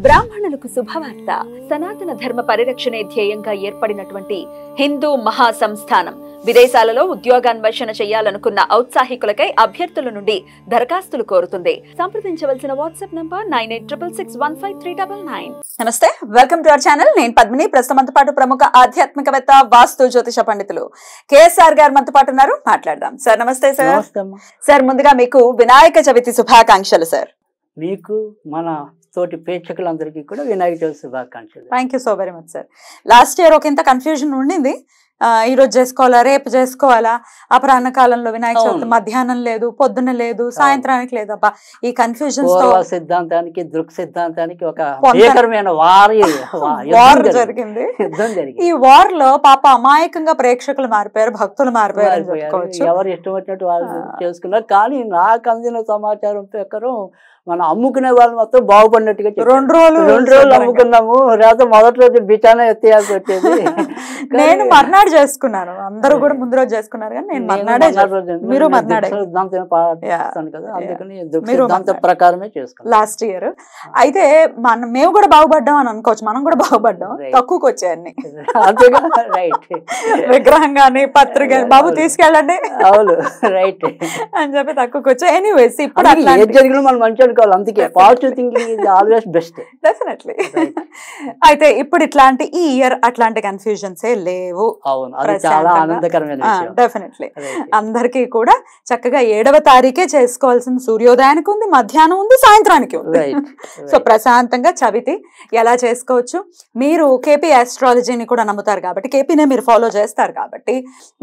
బ్రాహ్మణులకు శుభవార్త. సనాతన ధర్మ పరిరక్షణే ధ్యేయంగా ఏర్పడినటువంటి హిందూ మహాసంస్థానం విదేశాలలో ఉద్యోగాన్వేషణ చేయాలనుకున్న ఔత్సాహికులకై అభ్యర్థుల నుండి దరఖాస్తులు కోరుతుంది. సంప్రదించవలసిన వాట్సాప్ నంబర్ 9866615399. నమస్తే, వెల్కమ్ టు అవర్ ఛానల్. నేను పద్మిని. ప్రస్తుతంతో పాటు ప్రముఖ ఆధ్యాత్మికవేత్త, వాస్తు జ్యోతిష పండితులు కేఎస్ఆర్ గారు మనతో పాటు ఉన్నారు. మాట్లాడదాం. సార్ నమస్తే. సార్ సార్ ముందుగా మీకు వినాయక చవితి శుభాకాంక్షలు. సార్ మీకు మన తోటి ప్రేక్షకులందరికీ కూడా వినాయక చవితి శుభాకాంక్షలు. Thank you so very much sir. Last year ఒక ఇంత కన్ఫ్యూజన్ ఉండింది, ఈ రోజు చేసుకోవాలా రేపు చేసుకోవాలా, అపరాహ్న కాలంలో వినాయక చవితి మధ్యాహ్నం లేదు, పొద్దున్న లేదు, సాయంత్రానికి లేదు. అబ్బా ఈ కన్ఫ్యూజన్ సిద్ధాంతానికి దృక్ సిద్ధాంతానికి ఒక భీకరమైన వార్ జరిగింది. ఈ వార్ లో పాప అమాయకంగా ప్రేక్షకులు మారిపోయారు, భక్తులు మారిపోయారు. ఎవరు ఇష్టం వచ్చినట్టు వాళ్ళు చేసుకున్నారు. కానీ నాకు అందిన సమాచారం ప్రకారం మనం అమ్ముకునే వాళ్ళు మొత్తం బాగుపడినట్టుగా 2 రోజులు అమ్ముకున్నాము. లేకపోతే మొదటి రోజు బిచానా ఎత్తేయాల్సి వచ్చేది. నేను మర్నాడు చేసుకున్నాను, అందరూ కూడా ముందు రోజు చేసుకున్నారు, కానీ నేను మర్నాడే. మీరు మర్నాడే కదా, అందుకని సిద్ధాంత ప్రకారమే చేసుకున్నాం లాస్ట్ ఇయర్. అయితే మేము కూడా బాగుపడ్డాం అని అనుకోవచ్చు, మనం కూడా బాగుపడ్డాం. తక్కువకి వచ్చాయన్ని విగ్రహం గానీ పత్రిక గానీ బాబు తీసుకెళ్ళండి అవును రైట్ అని చెప్పి తక్కువకి వచ్చాయి. ఎనీవేస్ ఇప్పుడు జరిగిన మనం మంచి అనుకోవాలి. అందుకే positive thinking is always best. Definitely. అయితే ఇప్పుడు ఇట్లాంటి ఈ ఇయర్ అట్లాంటి కన్ఫ్యూజన్స్ లేవు. అవును, అది చాలా ఆనందకరమైన విషయం. డెఫినెట్లీ అందరికీ కూడా చక్కగా 7వ తారీఖే చేసుకోవాల్సిన సూర్యోదయానికి ఉంది, మధ్యాహ్నం ఉంది, సాయంత్రానికి ఉంది. సో ప్రశాంతంగా చవితి ఎలా చేసుకోవచ్చు. మీరు కేపీ ఆస్ట్రాలజీని కూడా నమ్ముతారు కాబట్టి, కేపీనే మీరు ఫాలో చేస్తారు కాబట్టి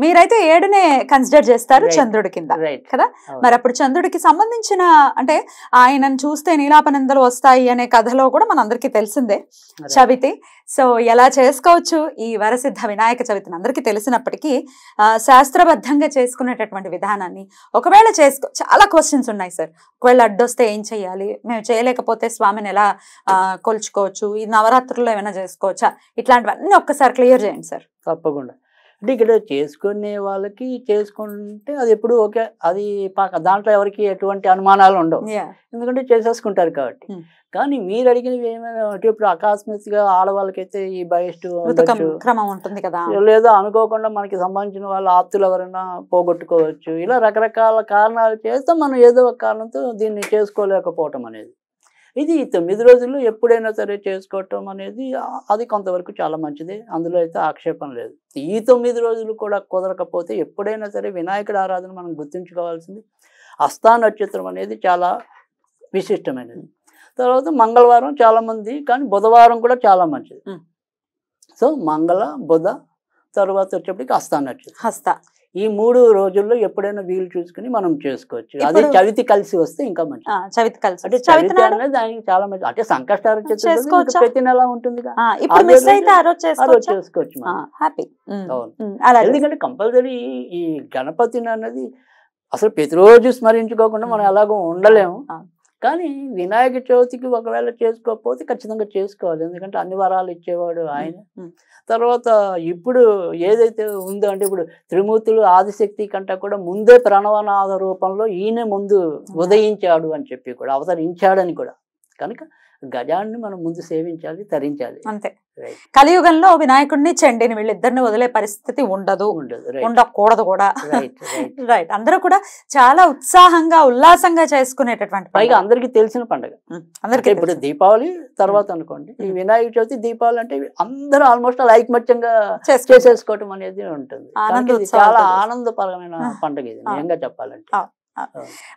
మీరైతే 7నే కన్సిడర్ చేస్తారు చంద్రుడి కింద కదా. మరి అప్పుడు చంద్రుడికి సంబంధించిన అంటే ఆయనను చూస్తే నీలాపనిందలు వస్తాయి అనే కథలో కూడా మనందరికీ తెలిసిందే చవితి. సో ఎలా చేసుకోవచ్చు ఈ వరసిద్ధ వినాయక చవితిని అందరికీ తెలిసినప్పటికీ శాస్త్రబద్ధంగా చేసుకునేటటువంటి విధానాన్ని ఒకవేళ చాలా క్వశ్చన్స్ ఉన్నాయి సార్. ఒకవేళ అడ్డొస్తే ఏం చెయ్యాలి, మేము చేయలేకపోతే స్వామిని ఎలా కొలుచుకోవచ్చు, ఈ నవరాత్రుల్లో ఏమైనా చేసుకోవచ్చా, ఇట్లాంటివన్నీ ఒక్కసారి క్లియర్ చేయండి సార్. తప్పకుండా. అంటే ఇక్కడ చేసుకునే వాళ్ళకి చేసుకుంటే అది ఎప్పుడు ఓకే, అది దాంట్లో ఎవరికి ఎటువంటి అనుమానాలు ఉండవు, ఎందుకంటే చేసేసుకుంటారు కాబట్టి. కానీ మీరు అడిగినవి ఏమైనా ఇప్పుడు అకస్మాత్తుగా ఆడవాళ్ళకైతే ఈ బయస్ట్ క్రమం ఉంటుంది కదా, లేదా అనుకోకుండా మనకి సంబంధించిన వాళ్ళ ఆప్తులు ఎవరైనా పోగొట్టుకోవచ్చు. ఇలా రకరకాల కారణాలు చేస్తే మనం ఏదో ఒక కారణంతో దీన్ని చేసుకోలేకపోవటం అనేది, ఇది 9 రోజుల్లో ఎప్పుడైనా సరే చేసుకోవటం అనేది అది కొంతవరకు చాలా మంచిది. అందులో అయితే ఆక్షేపం లేదు. ఈ 9 రోజులు కూడా కుదరకపోతే ఎప్పుడైనా సరే వినాయకుడి ఆరాధన మనం గుర్తుంచుకోవాల్సింది. హస్తా నక్షత్రం అనేది చాలా విశిష్టమైనది. తర్వాత మంగళవారం చాలామంది, కానీ బుధవారం కూడా చాలా మంచిది. సో మంగళ బుధ తర్వాత వచ్చేప్పటికి హస్తా నక్షత్రం. ఈ 3 రోజుల్లో ఎప్పుడైనా వీలు చూసుకుని మనం చేసుకోవచ్చు. అది చవితి కలిసి వస్తే ఇంకా మంచిది. చవితి కలిసి అంటే చవితి అనేది దానికి చాలా మంచి. అంటే సంకష్టాలు ప్రతి నెల ఉంటుంది, చేసుకోవచ్చు. ఎందుకంటే కంపల్సరీ ఈ గణపతిని అన్నది అసలు ప్రతిరోజు స్మరించుకోకుండా మనం ఎలాగో ఉండలేము. కానీ వినాయక చవితికి ఒకవేళ చేసుకోకపోతే ఖచ్చితంగా చేసుకోవాలి, ఎందుకంటే అన్ని వరాలు ఇచ్చేవాడు ఆయన. తర్వాత ఇప్పుడు ఏదైతే ఉందో అంటే ఇప్పుడు త్రిమూర్తులు ఆదిశక్తి కంటే కూడా ముందే ప్రణవనాద రూపంలో ఈయన ముందు ఉదయించాడు అని చెప్పి కూడా అవతరించాడని కూడా, కనుక గజాన్ని మనం ముందు సేవించాలి, తరించాలి. అంతే. కలియుగంలో వినాయకుడిని చండిని వీళ్ళిద్దరిని వదిలే పరిస్థితి ఉండదు, ఉండకూడదు కూడా. రైట్. అందరూ కూడా చాలా ఉత్సాహంగా ఉల్లాసంగా చేసుకునేటటువంటి, పైగా అందరికి తెలిసిన పండుగ. అందరికీ ఇప్పుడు దీపావళి తర్వాత అనుకోండి, ఈ వినాయక చవితి దీపావళి అంటే అందరూ ఆల్మోస్ట్ ఐకమత్యంగా చేసేసుకోవటం అనేది ఉంటుంది. చాలా ఆనందపరమైన పండుగ ఇది నిజంగా చెప్పాలంటే.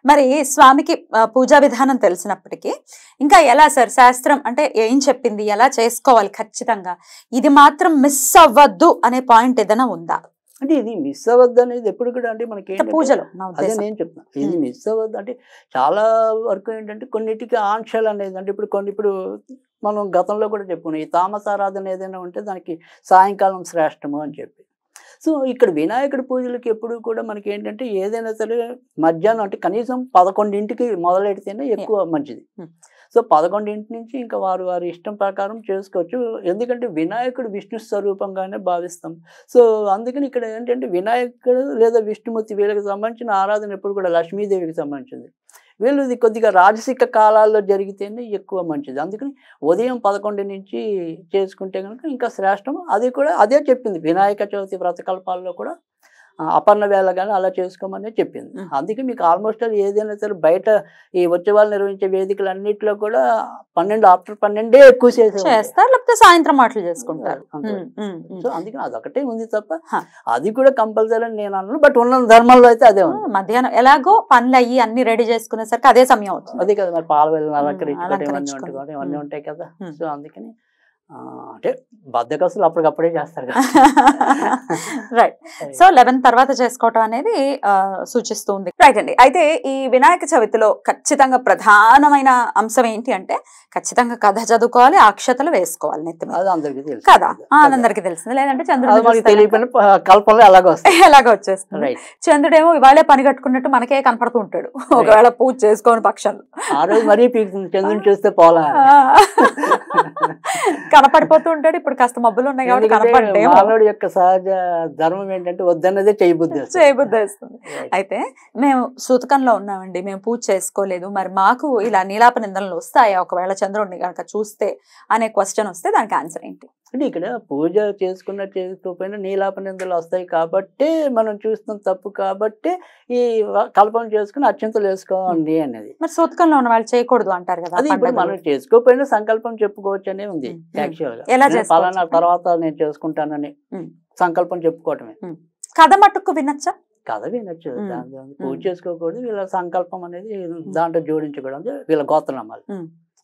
మరి స్వామికి పూజా విధానం తెలిసినప్పటికీ ఇంకా ఎలా సార్ శాస్త్రం అంటే ఏం చెప్పింది, ఎలా చేసుకోవాలి ఖచ్చితంగా, ఇది మాత్రం మిస్ అవ్వద్దు అనే పాయింట్ ఏదైనా ఉందా? అంటే ఇది మిస్ అవ్వద్దు అనేది ఎప్పుడు కూడా అంటే మనకి పూజలో అదే నేను చెప్తున్నా, ఇది మిస్ అవ్వద్దు అంటే చాలా వరకు ఏంటంటే కొన్నిటికి ఆంక్షలు అనేది, అంటే ఇప్పుడు మనం గతంలో కూడా చెప్పుకున్నాం, ఈ తామసారాధన ఏదైనా ఉంటే దానికి సాయంకాలం శ్రేష్టము అని చెప్పి. సో ఇక్కడ వినాయకుడి పూజలకి ఎప్పుడు కూడా మనకి ఏంటంటే ఏదైనా సరే మధ్యాహ్నం అంటే కనీసం 11ంటికి మొదలెడితేనే ఎక్కువ మంచిది. సో 11 నుంచి ఇంకా వారు వారి ఇష్టం ప్రకారం చేసుకోవచ్చు. ఎందుకంటే వినాయకుడు విష్ణు స్వరూపంగానే భావిస్తాం. సో అందుకని ఇక్కడ ఏంటంటే వినాయకుడు లేదా విష్ణుమూర్తి వీళ్ళకి సంబంధించిన ఆరాధన ఎప్పుడు కూడా లక్ష్మీదేవికి సంబంధించింది. వీళ్ళు ఇది కొద్దిగా రాజసిక కాలాల్లో జరిగితేనే ఎక్కువ మంచిది. అందుకని ఉదయం 11 నుంచి చేసుకుంటే కనుక ఇంకా శ్రేష్టం. అది కూడా అదే చెప్పింది వినాయక చవితి వ్రతకల్పాల్లో కూడా అపర్ణ వేళ కానీ అలా చేసుకోమని చెప్పింది. అందుకే మీకు ఆల్మోస్ట్ ఏదైనా సరే బయట ఈ ఉత్సవాలు నిర్వహించే వేదికలు అన్నింటిలో కూడా 12 ఆఫ్టర్ 12 ఎక్కువ చేస్తారు, లేకపోతే సాయంత్రం మాటలు చేసుకుంటారు. సో అందుకని అదొకటే ఉంది తప్ప అది కూడా కంపల్సరీ అని నేను అన్నాను. బట్ ఉన్న ధర్మంలో అయితే అదే ఉంది. మధ్యాహ్నం ఎలాగో పనులు అయ్యి అన్ని రెడీ చేసుకునేసరికి అదే సమయం అవుతుంది. అదే కదా మరి పాల వెళ్ళిన అలంకరించుకోవడం ఇవన్నీ ఉంటాయి కదా. సో అందుకని అంటే బద్దకస్తులు అప్పటికప్పుడే చేస్తారు కదా. రైట్. సో 11 తర్వాత చేసుకోవటం అనేది సూచిస్తుంది. రైట్ అండి. అయితే ఈ వినాయక చవితిలో ఖచ్చితంగా ప్రధానమైన అంశం ఏంటి అంటే ఖచ్చితంగా కథ చదువుకోవాలి, అక్షతలు వేసుకోవాలి నెత్తి మీద. అది అందరికీ తెలుసు కదా, అందరికి తెలిసింది. లేదంటే చంద్రుడు తెలియని కల్పనలో ఎలాగ వచ్చేస్తుంది. చంద్రుడేమో ఇవాళే పని కట్టుకున్నట్టు మనకే కనపడుతూ ఉంటాడు ఒకవేళ పూజ చేసుకోని పక్షంలో. ఆ రోజు మరీ పీకుతుంది చంద్రుని చూస్తే పోలా కనపడిపోతూ ఉంటాడు. ఇప్పుడు కాస్త మబ్బులు ఉన్నాయి కాబట్టి కనపడే మానవుడి యొక్క సహజ ధర్మం ఏంటంటే వద్దన్నదే చేయబుద్ధి వేస్తుంది. అయితే మేము సూతకంలో ఉన్నామండి, మేము పూజ చేసుకోలేదు, మరి మాకు ఇలా నీలాప నిందనలు వస్తాయా ఒకవేళ చంద్రుడిని కనుక చూస్తే అనే క్వశ్చన్ వస్తే దానికి ఆన్సర్ ఏంటి? అంటే ఇక్కడ పూజ చేసుకున్నట్టు చేసుకోకపోయినా నీలాప నిందలు వస్తాయి కాబట్టి మనం చూస్తాం తప్పు కాబట్టి ఈ కల్పన చేసుకుని అత్యంతలు వేసుకోండి అనేది. మరి సూతకంలో ఉన్న వాళ్ళు చేయకూడదు అంటారు కదా. అది ఇప్పుడు మనం చేసుకోకపోయినా సంకల్పం చెప్పుకోవచ్చు అనే ఉంది యాక్చువల్ గా. ఎలా పలానా తర్వాత నేను చేసుకుంటానని సంకల్పం చెప్పుకోవటమే. కథ మటుకు వినొచ్చా? కథ వినొచ్చు. పూజ చేసుకోకూడదు, వీళ్ళ సంకల్పం అనేది దాంట్లో జోడించకూడదు, వీళ్ళ గోత్రనామాలు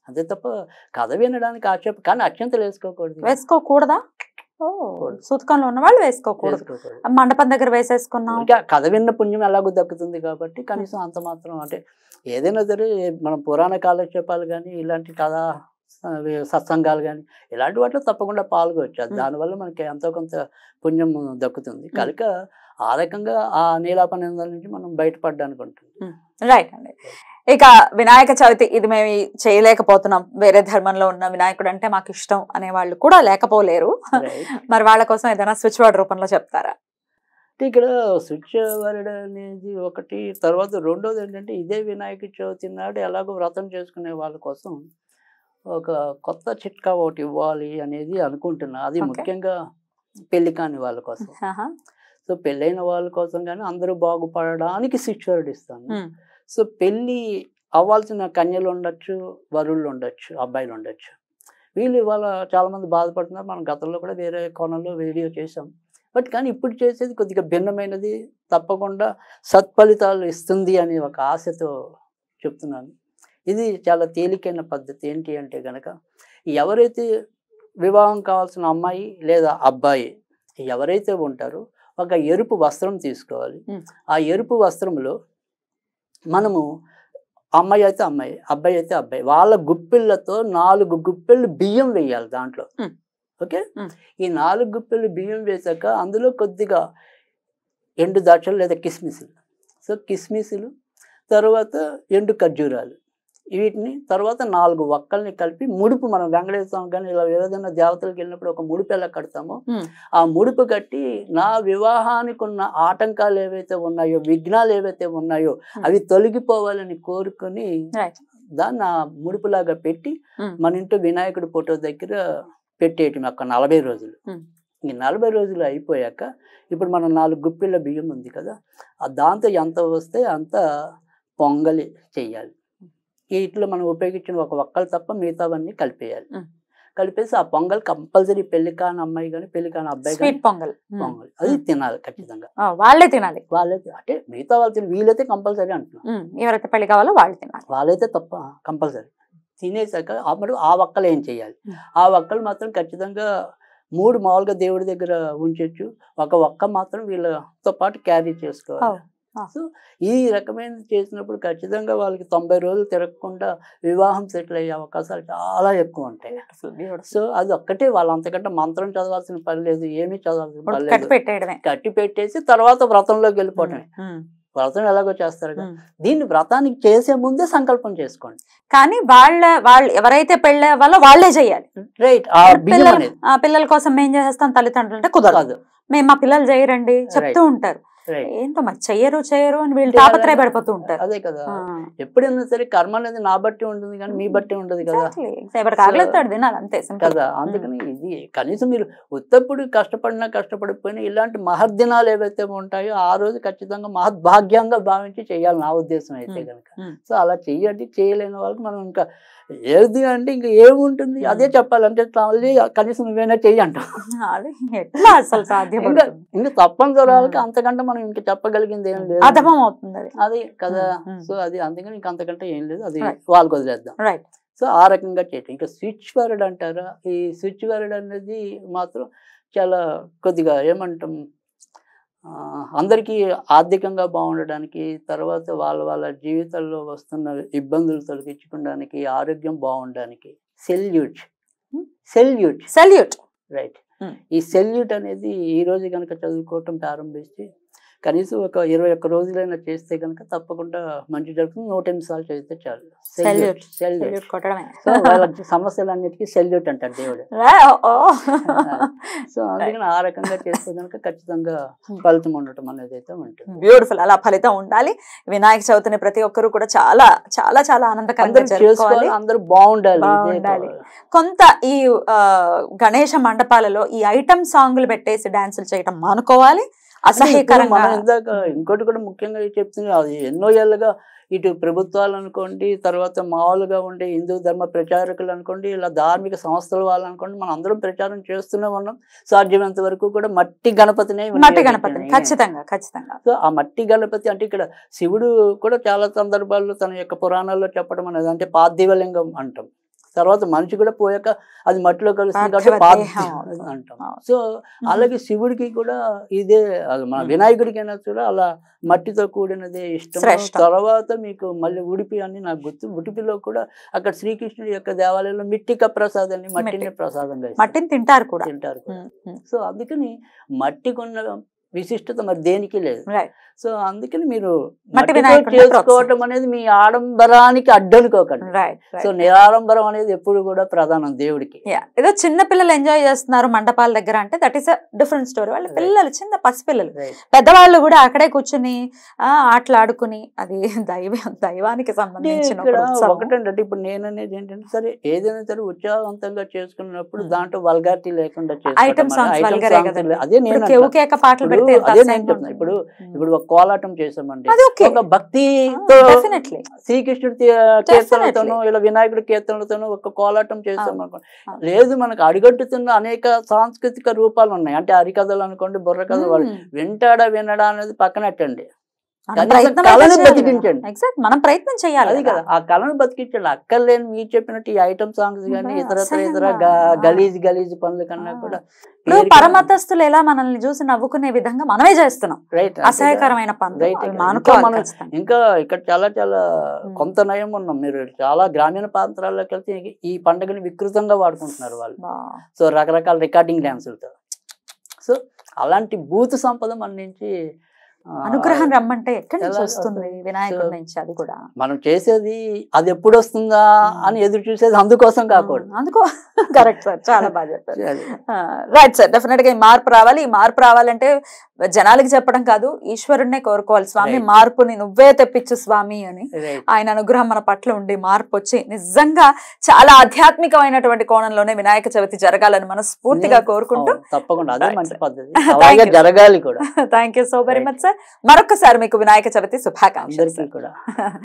అంతే తప్ప కథ వినడానికి ఆక్షేపం. కానీ అత్యంతలు వేసుకోకూడదా? సూతకంలో ఉన్న వాళ్ళు వేసుకోకూడదు. మండపం దగ్గర వేసేసుకున్నాం, కథ విన్న పుణ్యం ఎలాగో దక్కుతుంది కాబట్టి కనీసం అంత మాత్రం. అంటే ఏదైనా సరే మనం పురాణ కాలక్షేపాలు కానీ ఇలాంటి కథ సత్సంగాలు కానీ ఇలాంటి వాటిలో తప్పకుండా పాల్గొచ్చు. దానివల్ల మనకి ఎంతో కొంత పుణ్యం దక్కుతుంది కనుక ఆ రకంగా ఆ నీలాప నిందల నుంచి మనం బయటపడడానికి ఉంటుంది. రైట్ అండి. ఇక వినాయక చవితి ఇది మేము చేయలేకపోతున్నాం, వేరే ధర్మంలో ఉన్న వినాయకుడు అంటే మాకు ఇష్టం అనే వాళ్ళు కూడా లేకపోలేరు. మరి వాళ్ళ కోసం ఏదైనా స్విచ్ వర్డ్ రూపంలో చెప్తారా? ఇక్కడ స్విచ్ వర్డ్ అనేది ఒకటి. తర్వాత రెండోది ఏంటంటే ఇదే వినాయక చవితి నాడు ఎలాగో వ్రతం చేసుకునే వాళ్ళ కోసం ఒక కొత్త చిట్కా ఒకటి ఇవ్వాలి అనేది అనుకుంటున్నా. అది ముఖ్యంగా పెళ్లి కాని వాళ్ళ కోసం. సో పెళ్ళైన వాళ్ళ కోసం కానీ అందరూ బాగుపడడానికి స్విచ్ వర్డ్ ఇస్తాను. సో పెళ్ళి అవ్వాల్సిన కన్యలు ఉండొచ్చు, వరుళ్ళు ఉండొచ్చు, అబ్బాయిలు ఉండొచ్చు. వీళ్ళు ఇవాళ చాలామంది బాధపడుతున్నారు. మనం గతంలో కూడా వేరే కోణంలో వీడియో చేసాం. బట్ కానీ ఇప్పుడు చేసేది కొద్దిగా భిన్నమైనది, తప్పకుండా సత్ఫలితాలు ఇస్తుంది అనే ఒక ఆశతో చెప్తున్నాను. ఇది చాలా తేలికైన పద్ధతి. ఏంటి అంటే కనుక ఎవరైతే వివాహం కావాల్సిన అమ్మాయి లేదా అబ్బాయి ఎవరైతే ఉంటారో ఒక ఎరుపు వస్త్రం తీసుకోవాలి. ఆ ఎరుపు వస్త్రంలో మనము అమ్మాయి అయితే అమ్మాయి, అబ్బాయి అయితే అబ్బాయి, వాళ్ళ గుప్పిళ్ళతో 4 గుప్పిళ్ళు బియ్యం వేయాలి దాంట్లో. ఓకే, ఈ 4 గుప్పిళ్ళు బియ్యం వేసాక అందులో కొద్దిగా ఎండు ద్రాక్షలు లేదా కిస్మిస్లు, సో కిస్మిస్లు, తర్వాత ఎండు ఖర్జూరాలు, వీటిని తర్వాత 4 వక్కల్ని కలిపి ముడుపు, మనం వెంకటేశ్వర కానీ ఇలా ఏదైనా దేవతలకు వెళ్ళినప్పుడు ఒక ముడుపు ఎలా కడతామో ఆ ముడుపు కట్టి నా వివాహానికి ఉన్న ఆటంకాలు ఏవైతే ఉన్నాయో, విఘ్నాలు ఏవైతే ఉన్నాయో అవి తొలగిపోవాలని కోరుకొని దాన్ని ఆ ముడుపులాగా పెట్టి మన ఇంట్లో వినాయకుడి ఫోటో దగ్గర పెట్టేయటం ఒక 40 రోజులు. ఈ 40 రోజులు అయిపోయాక ఇప్పుడు మనం 4 గుప్పిళ్ళ బియ్యం ఉంది కదా, దాంతో ఎంత వస్తే అంత పొంగలి చెయ్యాలి. వీటిలో మనం ఉపయోగించిన ఒక ఒక్కలు తప్ప మిగతావన్నీ కలిపేయాలి. కలిపేసి ఆ పొంగల్ కంపల్సరీ పెళ్లి కాని అమ్మాయి కానీ పెళ్లి కాని అబ్బాయి కానీ పొంగల్ అది తినాలి ఖచ్చితంగా. వాళ్ళే తినాలి. అంటే మిగతా వాళ్ళు తిని, వీలైతే కంపల్సరీ అంటున్నాం. ఎవరైతే పెళ్లి కావాలో వాళ్ళు తినాలి, వాళ్ళైతే తప్ప కంపల్సరీ. తినేసాక అప్పుడు ఆ ఒక్కలు ఏం చేయాలి, ఆ ఒక్కలు మాత్రం ఖచ్చితంగా 3 మామూలుగా దేవుడి దగ్గర ఉంచొచ్చు, ఒక ఒక్క మాత్రం వీళ్ళతో పాటు క్యారీ చేసుకోవాలి. సో ఈ రకమైన చేసినప్పుడు ఖచ్చితంగా వాళ్ళకి 90 రోజులు తిరగకుండా వివాహం సెటిల్ అయ్యే అవకాశాలు చాలా ఎక్కువ ఉంటాయి. సో అది ఒక్కటే, వాళ్ళు అంతకంటే మంత్రం చదవాల్సిన పని లేదు, ఏమీ చదవాల్సిన పని లేదు. కట్టి పెట్టేసి తర్వాత వ్రతంలోకి వెళ్ళిపోవటమే. వ్రతం ఎలాగో చేస్తారు కదా, దీన్ని వ్రతానికి చేసే ముందే సంకల్పం చేసుకోండి. కానీ వాళ్ళు ఎవరైతే పెళ్ళే వాళ్ళో వాళ్ళే చెయ్యాలి. రైట్. పిల్లల కోసం మేం చేసేస్తాం తల్లిదండ్రులు అంటే కుదరదు, మేము మా పిల్లలు చేయరండి చెప్తూ ఉంటారు. ఏంటో మరి చెయ్యరు అని వీళ్ళు తాపత్రయపడిపోతూ ఉంటారు. అదే కదా, ఎప్పుడైనా సరే కర్మ అనేది నా బట్టి ఉంటుంది కానీ మీ బట్టి ఉండదు కదా అంతే కదా. అందుకని ఇది కనీసం మీరు ఉత్తప్పుడు కష్టపడిపోయినా ఇలాంటి మహర్దినాలు ఏవైతే ఉంటాయో ఆ రోజు ఖచ్చితంగా మహద్భాగ్యంగా భావించి చేయాలి నా ఉద్దేశం అయితే కనుక. సో అలా చెయ్యండి. చేయలేని వాళ్ళకి మనం ఇంకా ఏది అంటే ఇంకా ఏముంటుంది అదే చెప్పాలంటే కనీసం నువ్వేనా చెయ్యి అంటాం. అసలు సాధ్యం ఇంకా తప్పనిసరి వాళ్ళకి అంతకంటే మనం ఇంకా చెప్పగలిగింది ఏం లేదు, అర్థం అవుతుంది అది కదా. సో అది అందుకని ఇంకా అంతకంటే ఏం లేదు, అది వాళ్ళకి వదిలేద్దాం. సో ఆ రకంగా చేయటం. ఇంకా స్విచ్ వర్డ్ అంటారా, ఈ స్విచ్ వర్డ్ అనేది మాత్రం చాలా కొద్దిగా ఏమంటాం, అందరికీ ఆర్థికంగా బాగుండడానికి, తర్వాత వాళ్ళ జీవితాల్లో వస్తున్న ఇబ్బందులు తొలగించుకోవడానికి, ఆరోగ్యం బాగుండడానికి సెల్యూట్ రైట్. ఈ సెల్యూట్ అనేది ఈ రోజు కనుక చదువుకోవటం ప్రారంభిస్తే కనీసం ఒక 21 రోజులైనా చేస్తే కనుక తప్పకుండా మంచి జరుగుతుంది. 108 సార్లు చదివితే చాలు. సో వాళ్ళ సమస్యలన్నిటికీ సెల్యూట్ అంటారు దేవుడు. సో అందుకని ఆ రకంగా చేస్తే కనుక ఖచ్చితంగా ఫలితం ఉండటం అనేది అయితే ఉంటుంది. బ్యూటిఫుల్. అలా ఫలితం ఉండాలి. వినాయక చవితిని ప్రతి ఒక్కరు కూడా చాలా చాలా చాలా ఆనందకరంగా చేసుకోవాలి. అందరూ బాగుండాలి. కొంత ఈ గణేష మండపాలలో ఈ ఐటమ్ సాంగ్లు పెట్టేసి డాన్సులు చేయటం మానుకోవాలి. అసహ్యకరంగా. ఇందాక ఇంకోటి కూడా ముఖ్యంగా చెప్తుంది, అది ఎన్నో ఏళ్ళుగా ఇటు ప్రభుత్వాలు అనుకోండి, తర్వాత మామూలుగా ఉండే హిందూ ధర్మ ప్రచారకులు అనుకోండి, ఇలా ధార్మిక సంస్థల వాళ్ళు అనుకోండి, మనం అందరం ప్రచారం చేస్తూనే ఉన్నాం. సాధ్యమైనంత వరకు కూడా మట్టి గణపతిని ఖచ్చితంగా. సో ఆ మట్టి గణపతి అంటే ఇక్కడ శివుడు కూడా చాలా సందర్భాల్లో తన యొక్క పురాణాల్లో చెప్పడం అనేది అంటే పార్థివలింగం అంటాం. తర్వాత మనిషి కూడా పోయాక అది మట్టిలో కలుస్తుంది కాబట్టి అంటాం. సో అలాగే శివుడికి కూడా ఇదే, మన వినాయకుడికైనా కూడా అలా మట్టితో కూడినదే ఇష్టం. తర్వాత మీకు మళ్ళీ ఉడిపి అని నాకు గుర్తు, ఉడిపిలో కూడా అక్కడ శ్రీకృష్ణుడి యొక్క దేవాలయంలో మిట్టిక ప్రసాదాన్ని, మట్టిని ప్రసాదంగా మట్టిని తింటారు కూడా. సో అందుకని మట్టికున్న విశిష్టత మరి దేనికి లేదు. సో అందుకని మీరు చేసుకోవటం అనేది మీ ఆడంబరానికి అడ్డనుకోకండి. సో నిరాడంబరం అనేది ఎప్పుడు కూడా ప్రధానం దేవుడికి. ఏదో చిన్న పిల్లలు ఎంజాయ్ చేస్తున్నారు మండపాల దగ్గర అంటే that is a different story. వాళ్ళ పిల్లలు చిన్న పసిపిల్లలు, పెద్దవాళ్ళు కూడా అక్కడే కూర్చుని ఆటలాడుకుని, అది దైవానికి సంబంధించిన ఒకటంటే ఇప్పుడు నేననేది ఏంటంటే సరే ఏదైనా సరే ఉత్సాహవంతంగా చేసుకున్నప్పుడు దాంట్లో వల్గారిటీ లేకుండా ఐటమ్ సాంగ్స్ అదే నేను అదే నేను చెప్తున్నా. ఇప్పుడు ఒక కోలాటం చేసామండి, ఒక భక్తితో శ్రీకృష్ణుడి కీర్తనలతోనూ ఇలా వినాయకుడి కీర్తనలతోనూ ఒక కోలాటం చేసాం అనుకోండి. లేదు, మనకు అడిగట్టుతున్న అనేక సాంస్కృతిక రూపాలు ఉన్నాయి. అంటే హరికథలు అనుకోండి, బుర్ర కథలు, వాళ్ళు వినడా అనేది పక్కనట్టండి. కళను బతికించండి, మనం ప్రయత్నం చేయాలి. అది కదా, ఆ కళను బతికించండి. అక్కర్లేని మీరు చెప్పినట్టు ఈ ఐటమ్ సాంగ్స్ కానీ ఇతర గలీజ్ పనుల కన్నా కూడా పరమతస్తులు ఎలా మనల్ని చూసి నవ్వుకునే విధంగా మనమే చేస్తున్నాం. అసహ్యకరమైన పనులు. ఇంకా ఇక్కడ చాలా చాలా కొంత నయం ఉన్నాం. మీరు చాలా గ్రామీణ ప్రాంతాల్లోకి వెళ్తే ఈ పండుగని వికృతంగా వాడుకుంటున్నారు వాళ్ళు. సో రకరకాల రికార్డింగ్ డాన్సులతో. సో అలాంటి బూత్ సంపద మన నుంచి అనుగ్రహం రమ్మంటే ఎక్కడి నుంచి వస్తుంది? వినాయకుడి నుంచి. అది కూడా మనం చేసేది అది ఎప్పుడు వస్తుందా అని ఎదురు చూసేది అందుకోసం కాకూడదు. కరెక్ట్ సార్, చాలా బాగా చెప్పారు. రైట్ సార్, డెఫినెట్ గా ఈ మార్పు రావాలి. ఈ మార్పు రావాలంటే జనాలకి చెప్పడం కాదు, ఈశ్వరుడినే కోరుకోవాలి. స్వామి మార్పుని నువ్వే తెప్పించు స్వామి అని. ఆయన అనుగ్రహం మన పట్ల ఉండి మార్పు వచ్చి నిజంగా చాలా ఆధ్యాత్మికమైనటువంటి కోణంలోనే వినాయక చవితి జరగాలని మనస్ఫూర్తిగా కోరుకుంటూ తప్పకుండా అదే మంచి పద్ధతి జరగాలి కూడా. Thank you so very much sir. మరొకసారి మీకు వినాయక చవితి శుభాకాంక్షలు కూడా.